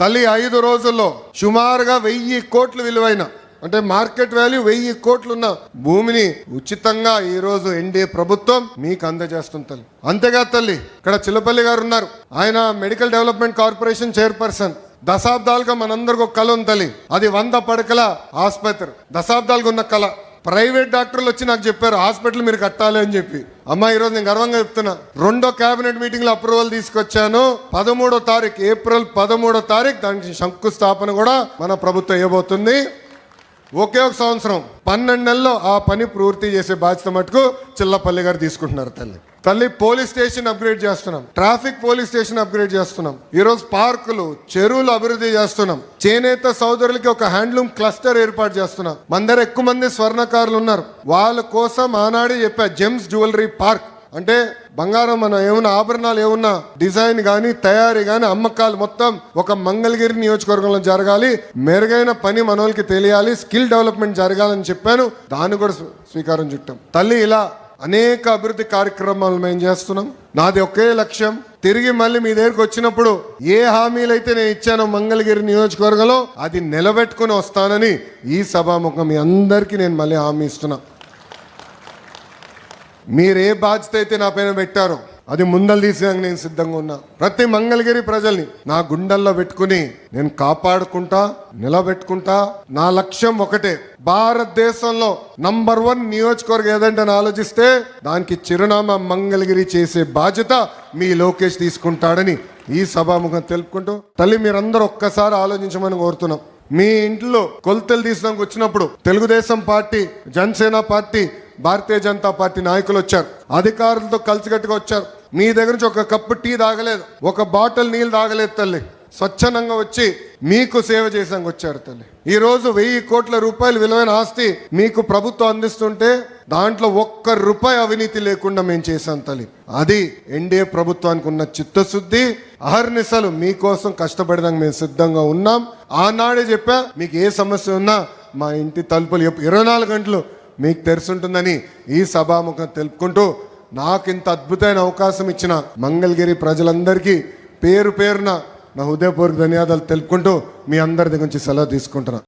తల్లి 5 రోజుల్లో సుమారుగా 1000 కోట్లు విలువైన అంటే మార్కెట్ వాల్యూ 1000 కోట్లున్న భూమిని ఉచితంగా ఈ రోజు ఎన్డీఏ ప్రభుత్వం మీకు అందజేస్తుంది తల్లి. అంతేకాదు తల్లి, ఇక్కడ చిల్లపల్లి గారు ఉన్నారు, ఆయన మెడికల్ డెవలప్మెంట్ కార్పొరేషన్ చైర్పర్సన్. దశాబ్దాలుగా మనందరికి ఒక కళ ఉంది తల్లి, అది 100 పడకల ఆసుపత్రి. దశాబ్దాలుగా ఉన్న కళ. ప్రైవేట్ డాక్టర్లు వచ్చి నాకు చెప్పారు హాస్పిటల్ మీరు కట్టాలి అని చెప్పి. అమ్మా ఈరోజు నేను గర్వంగా చెప్తున్నా, 2వ కేబినెట్ మీటింగ్ లో అప్రూవల్ తీసుకొచ్చాను. 13వ తారీఖు ఏప్రిల్ 13వ తారీఖు దానికి శంకుస్థాపన కూడా మన ప్రభుత్వం ఇవ్వబోతుంది. ఒకే ఒక సంవత్సరం 12 నెలల్లో ఆ పని పూర్తి చేసే బాధ్యత మటుకు చిల్లపల్లి గారు తీసుకుంటున్నారు తల్లి. పోలీస్ స్టేషన్ అప్గ్రేడ్ చేస్తున్నాం, ట్రాఫిక్ పోలీస్ స్టేషన్ అప్గ్రేడ్ చేస్తున్నాం, ఈరోజు పార్కులు చెరువులు అభివృద్ధి చేస్తున్నాం, చేనేత సోదరులకి ఒక హ్యాండ్లూమ్ క్లస్టర్ ఏర్పాటు చేస్తున్నాం. మన దగ్గర ఎక్కువ మంది స్వర్ణకారులు ఉన్నారు, వాళ్ళ కోసం ఆనాడే చెప్పా జెమ్స్ జ్యువెలరీ పార్క్. అంటే బంగారం మన ఏమన్నా ఆభరణాలు ఏమన్నా డిజైన్ కానీ తయారీ కానీ అమ్మకాలు మొత్తం ఒక మంగళగిరి నియోజకవర్గంలో జరగాలి, మెరుగైన పని మనోళ్ళకి తెలియాలి, స్కిల్ డెవలప్మెంట్ జరగాలని చెప్పాను. దాన్ని కూడా స్వీకారం చుట్టాం తల్లి. ఇలా అనేక అభివృద్ధి కార్యక్రమాలు మేము చేస్తున్నాం. నాది ఒకే లక్ష్యం, తిరిగి మళ్ళీ మీ దగ్గరికి వచ్చినప్పుడు ఏ హామీలైతే నేను ఇచ్చానో మంగళగిరి నియోజకవర్గంలో అది నిలబెట్టుకుని వస్తానని ఈ సభాముఖం మీ అందరికీ నేను మళ్ళీ హామీ ఇస్తున్నా. మీరు ఏ బాధ్యత అయితే నా పైన పెట్టారో అది ముందలు తీసేందుకు నేను సిద్ధంగా ఉన్నా. ప్రతి మంగళగిరి ప్రజల్ని నా గుండెల్లో పెట్టుకుని నేను కాపాడుకుంటా, నిలబెట్టుకుంటా. నా లక్ష్యం ఒకటే, భారతదేశంలో నంబర్ 1 నియోజకవర్గం ఏదంటే ఆలోచిస్తే దానికి చిరునామా మంగళగిరి చేసే బాధ్యత మీ లోకేష్ తీసుకుంటాడని ఈ సభాముఖం తెలుపుకుంటూ తల్లి మీరందరూ ఒక్కసారి ఆలోచించమని కోరుతున్నాం. మీ ఇంట్లో కొలతలు తీసినాక వచ్చినప్పుడు Telugu Desam party, Janasena party, Bharatiya Janata party నాయకులు వచ్చారు, అధికారులతో కలిసికట్టుగా వచ్చారు. మీ దగ్గర నుంచి ఒక కప్పు టీ తాగలేదు, ఒక బాటిల్ నీళ్ళు తాగలేదు తల్లి. స్వచ్ఛందంగా వచ్చి మీకు సేవ చేసాక వచ్చారు తల్లి. ఈ రోజు 1000 కోట్ల రూపాయలు విలువైన ఆస్తి మీకు ప్రభుత్వం అందిస్తుంటే దాంట్లో 1 రూపాయి అవినీతి లేకుండా మేము చేశాం తల్లి. అది ఎన్డీఏ ప్రభుత్వానికి ఉన్న చిత్తశుద్ధి. అహర్నిశలు మీకోసం కష్టపడడానికి మేము సిద్ధంగా ఉన్నాం. ఆనాడే చెప్పా, మీకు ఏ సమస్య ఉన్నా మా ఇంటి తలుపులు 24 గంటలు మీకు తెరుచుంటుందని ఈ సభాముఖం తెలుపుకుంటూ నాకు ఇంత అద్భుతమైన అవకాశం ఇచ్చిన మంగళగిరి ప్రజలందరికీ పేరు పేరున నా హృదయపూర్వక ధన్యవాదాలు తెలుపుకుంటూ మీ అందరి దగ్గర నుంచి సెలవు తీసుకుంటున్నా.